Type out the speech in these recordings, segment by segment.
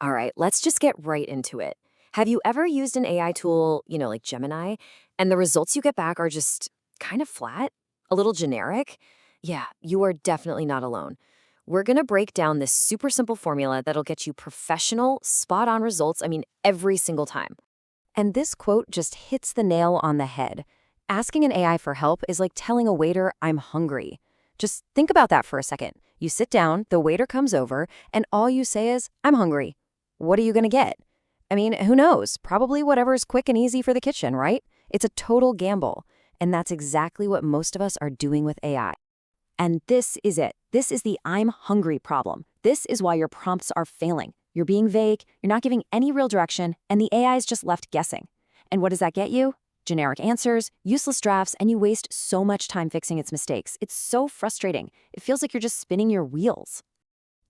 All right, let's just get right into it. Have you ever used an AI tool, like Gemini, and the results you get back are just kind of flat, a little generic? Yeah, you are definitely not alone. We're going to break down this super simple formula that'll get you professional, spot on results, every single time. And this quote just hits the nail on the head. Asking an AI for help is like telling a waiter, I'm hungry. Just think about that for a second. You sit down, the waiter comes over, and all you say is, I'm hungry. What are you going to get? Who knows? Probably whatever's quick and easy for the kitchen, right? It's a total gamble. And that's exactly what most of us are doing with AI. And this is it. This is the I'm hungry problem. This is why your prompts are failing. You're being vague, you're not giving any real direction, and the AI is just left guessing. And what does that get you? Generic answers, useless drafts, and you waste so much time fixing its mistakes. It's so frustrating. It feels like you're just spinning your wheels.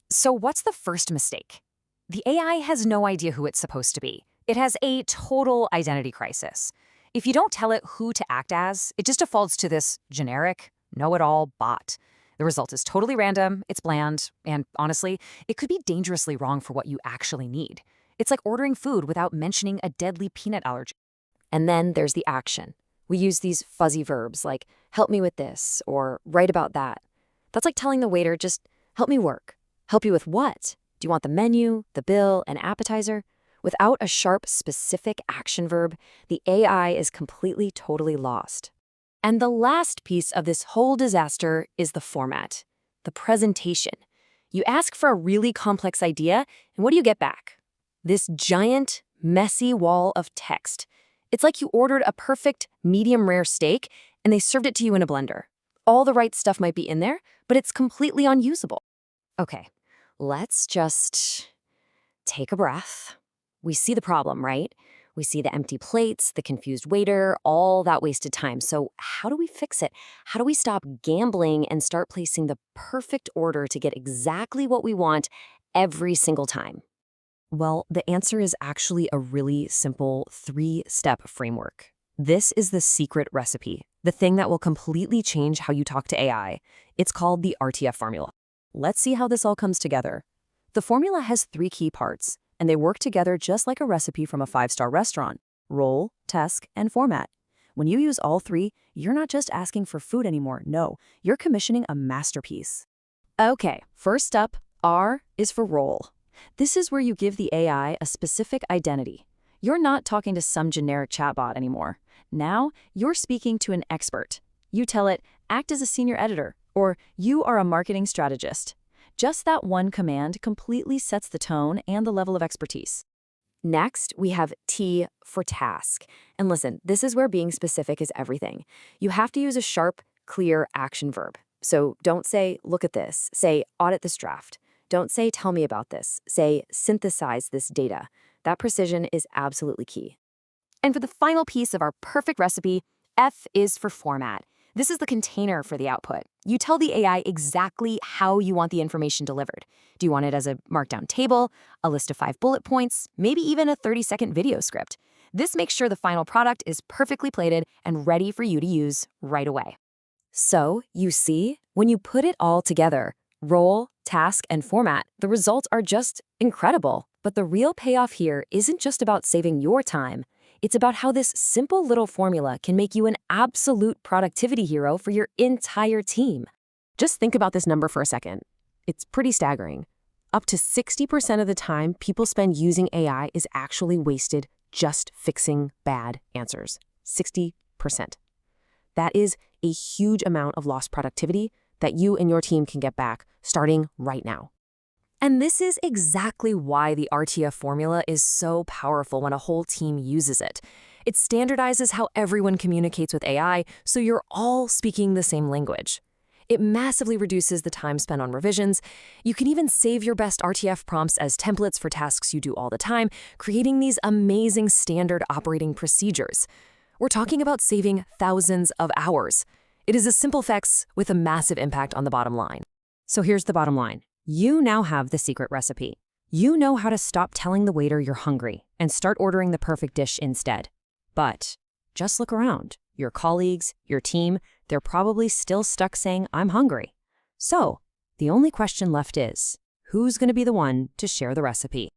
So what's the first mistake? The AI has no idea who it's supposed to be. It has a total identity crisis. If you don't tell it who to act as, it just defaults to this generic, know-it-all bot. The result is totally random, it's bland, and honestly, it could be dangerously wrong for what you actually need. It's like ordering food without mentioning a deadly peanut allergy. And then there's the action. We use these fuzzy verbs like, help me with this, or write about that. That's like telling the waiter, just help me work. Help you with what? Do you want the menu, the bill, an appetizer? Without a sharp, specific action verb, the AI is completely, totally lost. And the last piece of this whole disaster is the format, the presentation. You ask for a really complex idea, and what do you get back? This giant, messy wall of text. It's like you ordered a perfect, medium-rare steak, and they served it to you in a blender. All the right stuff might be in there, but it's completely unusable. Okay, let's just take a breath. We see the problem, right? We see the empty plates, the confused waiter, all that wasted time. So how do we fix it? How do we stop gambling and start placing the perfect order to get exactly what we want every single time? Well, the answer is actually a really simple 3-step framework. This is the secret recipe, the thing that will completely change how you talk to AI. It's called the RTF Formula. Let's see how this all comes together. The formula has 3 key parts, and they work together just like a recipe from a 5-star restaurant: role, task, and format. When you use all 3, you're not just asking for food anymore. No, you're commissioning a masterpiece. Okay, first up, R is for role. This is where you give the AI a specific identity. You're not talking to some generic chatbot anymore. Now, you're speaking to an expert. You tell it, act as a senior editor, or you are a marketing strategist. Just that one command completely sets the tone and the level of expertise. Next, we have T for task. And listen, this is where being specific is everything. You have to use a sharp, clear action verb. So don't say, look at this. Say, audit this draft. Don't say, tell me about this. Say, synthesize this data. That precision is absolutely key. And for the final piece of our perfect recipe, F is for format. This is the container for the output. You tell the AI exactly how you want the information delivered. Do you want it as a markdown table, a list of 5 bullet points, maybe even a 30-second video script? This makes sure the final product is perfectly plated and ready for you to use right away. So, you see, when you put it all together, role, task, and format, the results are just incredible. But the real payoff here isn't just about saving your time. It's about how this simple little formula can make you an absolute productivity hero for your entire team. Just think about this number for a second. It's pretty staggering. Up to 60% of the time people spend using AI is actually wasted just fixing bad answers. 60%. That is a huge amount of lost productivity that you and your team can get back starting right now. And this is exactly why the RTF formula is so powerful when a whole team uses it. It standardizes how everyone communicates with AI, so you're all speaking the same language. It massively reduces the time spent on revisions. You can even save your best RTF prompts as templates for tasks you do all the time, creating these amazing standard operating procedures. We're talking about saving thousands of hours. It is a simple fix with a massive impact on the bottom line. So here's the bottom line. You now have the secret recipe. You know how to stop telling the waiter you're hungry and start ordering the perfect dish instead. But just look around. Your colleagues, your team, they're probably still stuck saying, I'm hungry. So the only question left is, who's going to be the one to share the recipe?